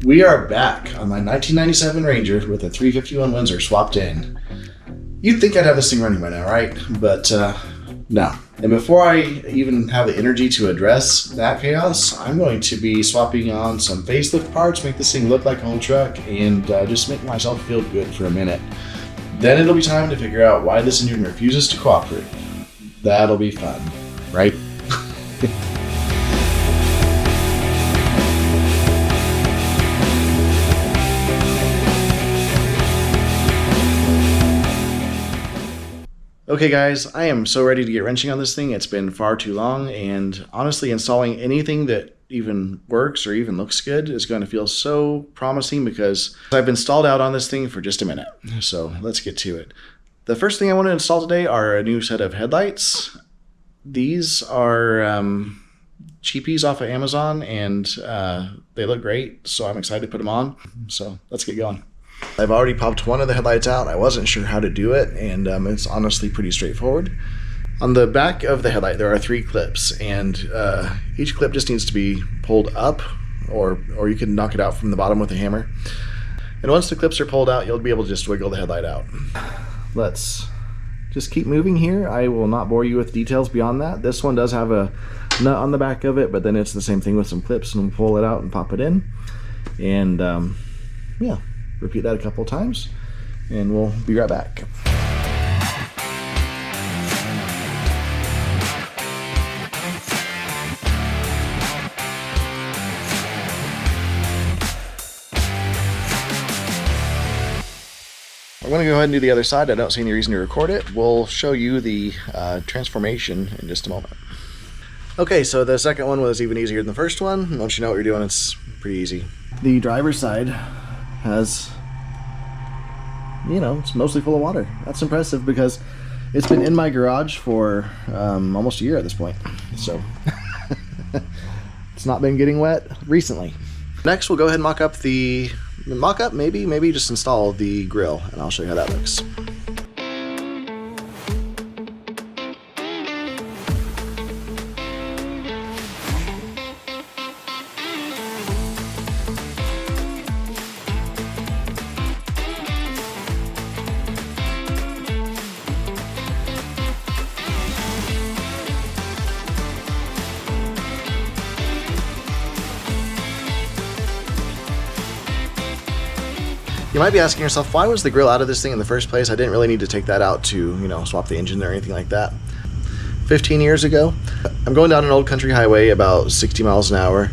We are back on my 1997 Ranger with a 351 Windsor swapped in. You'd think I'd have this thing running by now, right? But no. And before I even have the energy to address that chaos, I'm going to be swapping on some facelift parts, make this thing look like an old truck, and just make myself feel good for a minute. Then it'll be time to figure out why this engine refuses to cooperate. That'll be fun, right? Okay guys, I am so ready to get wrenching on this thing. It's been far too long, and honestly installing anything that even works or even looks good is going to feel so promising because I've been stalled out on this thing for just a minute. So let's get to it. The first thing I want to install today are a new set of headlights. These are cheapies off of Amazon, and they look great, so I'm excited to put them on. So let's get going. I've already popped one of the headlights out. I wasn't sure how to do it, and it's honestly pretty straightforward. On the back of the headlight, there are 3 clips, and each clip just needs to be pulled up, or you can knock it out from the bottom with a hammer. And once the clips are pulled out, you'll be able to just wiggle the headlight out. Let's just keep moving here. I will not bore you with details beyond that. This one does have a nut on the back of it, but then it's the same thing with some clips, and we'll pull it out and pop it in. And yeah. Repeat that a couple times, and we'll be right back. I'm going to go ahead and do the other side. I don't see any reason to record it. We'll show you the transformation in just a moment. Okay, so the second one was even easier than the first one. Once you know what you're doing, it's pretty easy. The driver's side has, you know, it's mostly full of water. That's impressive because it's been in my garage for almost a year at this point. So it's not been getting wet recently. Next, we'll go ahead and maybe just install the grill, and I'll show you how that looks. You might be asking yourself, why was the grill out of this thing in the first place? I didn't really need to take that out to, you know, swap the engine or anything like that. 15 years ago, I'm going down an old country highway about 60 miles an hour,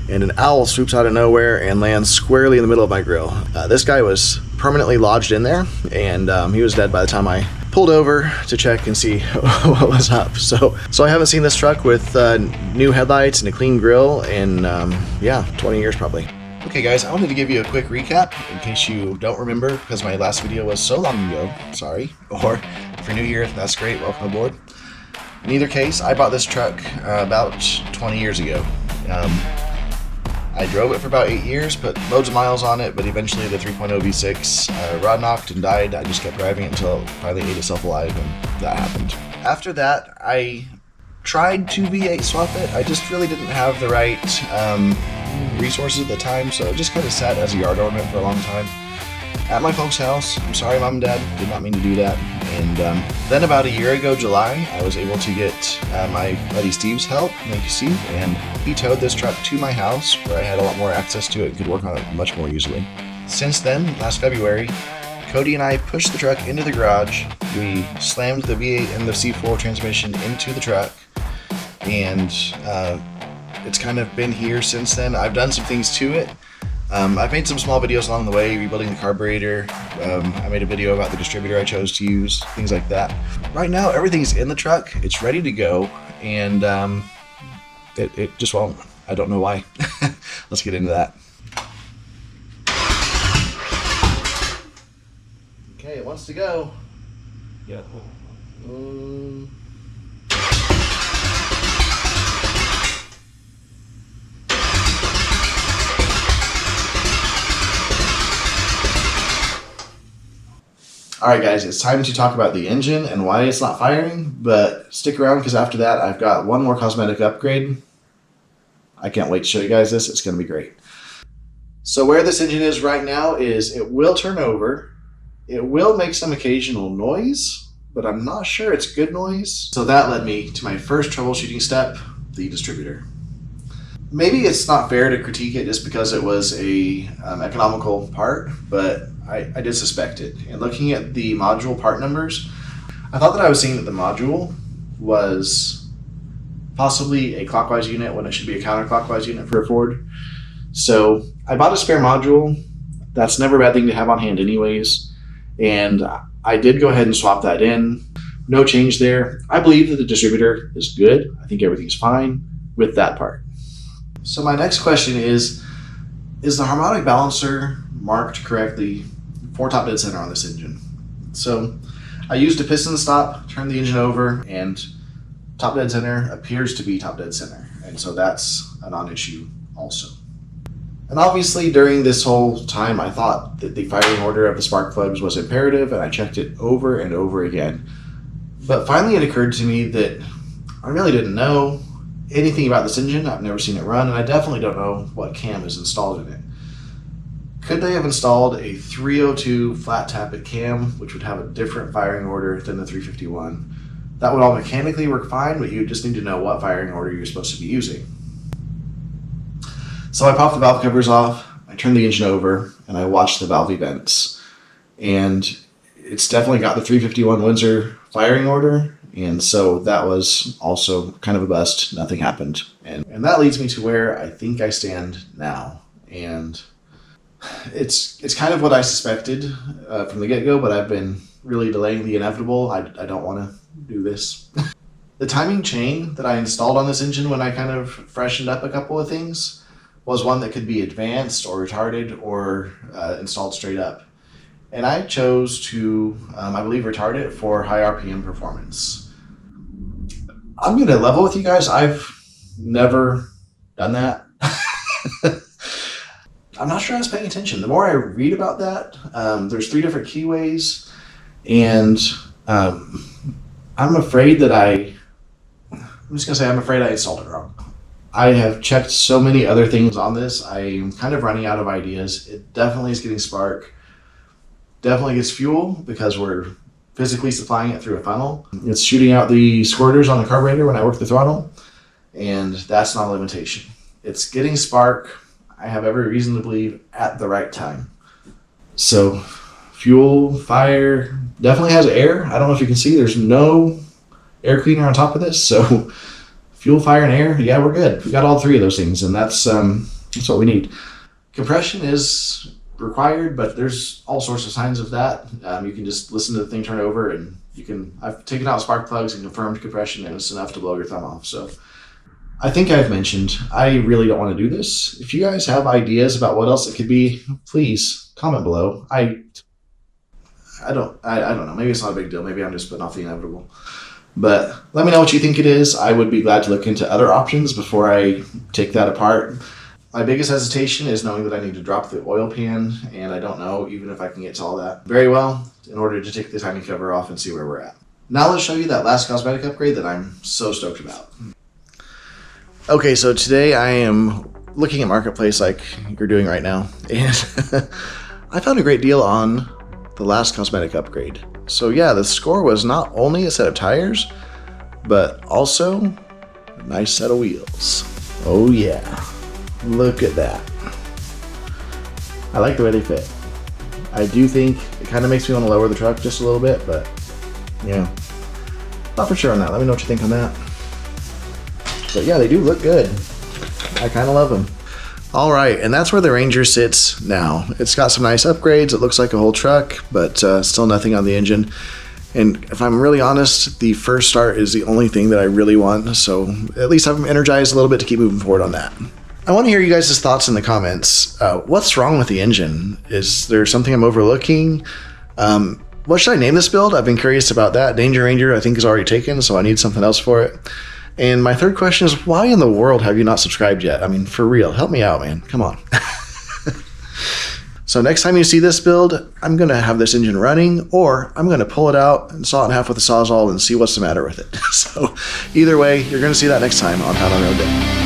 and an owl swoops out of nowhere and lands squarely in the middle of my grill. This guy was permanently lodged in there, and he was dead by the time I pulled over to check and see what was up. So I haven't seen this truck with new headlights and a clean grill in, yeah, 20 years probably. Okay guys, I wanted to give you a quick recap in case you don't remember, because my last video was so long ago, sorry. Or if you're new here, that's great, welcome aboard. In either case, I bought this truck about 20 years ago. I drove it for about 8 years, put loads of miles on it, but eventually the 3.0 V6 rod knocked and died. I just kept driving it until it finally ate itself alive, and that happened. After that, I tried to V8 swap it. I just really didn't have the right resources at the time, so it just kind of sat as a yard ornament for a long time at my folks' house. I'm sorry, Mom and Dad, did not mean to do that. And then about a year ago, July, I was able to get my buddy Steve's help, thank you Steve, and he towed this truck to my house where I had a lot more access to it and could work on it much more easily. Since then, last February, Cody and I pushed the truck into the garage. We slammed the V8 and the C4 transmission into the truck, and it's kind of been here since then. I've done some things to it. I've made some small videos along the way, rebuilding the carburetor. I made a video about the distributor I chose to use, things like that. Right now, everything's in the truck. It's ready to go, and it just won't. I don't know why. Let's get into that. Okay, it wants to go. Yeah. Alright guys, it's time to talk about the engine and why it's not firing, but stick around because after that I've got one more cosmetic upgrade. I can't wait to show you guys this, it's going to be great. So where this engine is right now is it will turn over. It will make some occasional noise, but I'm not sure it's good noise. So that led me to my first troubleshooting step, the distributor. Maybe it's not fair to critique it just because it was a economical part, but I did suspect it. And looking at the module part numbers, I thought that I was seeing that the module was possibly a clockwise unit when it should be a counterclockwise unit for a Ford. So I bought a spare module. That's never a bad thing to have on hand anyways. And I did go ahead and swap that in. No change there. I believe that the distributor is good. I think everything's fine with that part. So my next question is the harmonic balancer marked correctly for top dead center on this engine? So I used a piston stop, turned the engine over, and top dead center appears to be top dead center. And so that's a non-issue also. And obviously during this whole time, I thought that the firing order of the spark plugs was imperative, and I checked it over and over again. But finally it occurred to me that I really didn't know anything about this engine. I've never seen it run, and I definitely don't know what cam is installed in it. Could they have installed a 302 flat tappet cam, which would have a different firing order than the 351? That would all mechanically work fine, but you just need to know what firing order you're supposed to be using. So I popped the valve covers off, I turned the engine over, and I watched the valve events. And it's definitely got the 351 Windsor firing order, and so that was also kind of a bust. Nothing happened. And that leads me to where I think I stand now. And it's kind of what I suspected from the get-go, but I've been really delaying the inevitable. I don't want to do this. The timing chain that I installed on this engine when I kind of freshened up a couple of things was one that could be advanced or retarded or installed straight up. And I chose to, I believe, retard it for high RPM performance. I'm going to level with you guys. I've never done that. I'm not sure I was paying attention. The more I read about that, there's 3 different keyways, and I'm afraid that I'm just going to say I'm afraid I installed it wrong. I have checked so many other things on this. I'm kind of running out of ideas. It definitely is getting spark. Definitely gets fuel because we're physically supplying it through a funnel. It's shooting out the squirters on the carburetor when I work the throttle, and that's not a limitation. It's getting spark, I have every reason to believe, at the right time. So fuel, fire, definitely has air. I don't know if you can see, there's no air cleaner on top of this. So fuel, fire, and air, yeah, we're good. We got all 3 of those things, and that's what we need. Compression is required, but there's all sorts of signs of that. You can just listen to the thing turn over, and I've taken out spark plugs and confirmed compression, and it's enough to blow your thumb off. So I think I've mentioned, I really don't want to do this. If you guys have ideas about what else it could be, please comment below. I don't know. Maybe it's not a big deal. Maybe I'm just putting off the inevitable. But let me know what you think it is. I would be glad to look into other options before I take that apart. My biggest hesitation is knowing that I need to drop the oil pan, and I don't know even if I can get to all that very well in order to take the timing cover off and see where we're at. Now let's show you that last cosmetic upgrade that I'm so stoked about. Okay, so today I am looking at Marketplace like you're doing right now, and I found a great deal on the last cosmetic upgrade. So yeah, the score was not only a set of tires, but also a nice set of wheels. Oh yeah. Look at that. I like the way they fit. I do think it kind of makes me want to lower the truck just a little bit, but yeah, not for sure on that. Let me know what you think on that. But yeah, they do look good. I kind of love them. All right, and that's where the Ranger sits now. It's got some nice upgrades. It looks like a whole truck, but still nothing on the engine. And if I'm really honest, the first start is the only thing that I really want. So at least I'm energized a little bit to keep moving forward on that. I want to hear you guys' thoughts in the comments. What's wrong with the engine? Is there something I'm overlooking? What should I name this build? I've been curious about that. Danger Ranger I think is already taken, so I need something else for it. And my third question is, why in the world have you not subscribed yet? I mean, for real, help me out, man. Come on. So next time you see this build, I'm going to have this engine running, or I'm going to pull it out and saw it in half with a Sawzall and see what's the matter with it. So either way, you're going to see that next time on How to Know Day.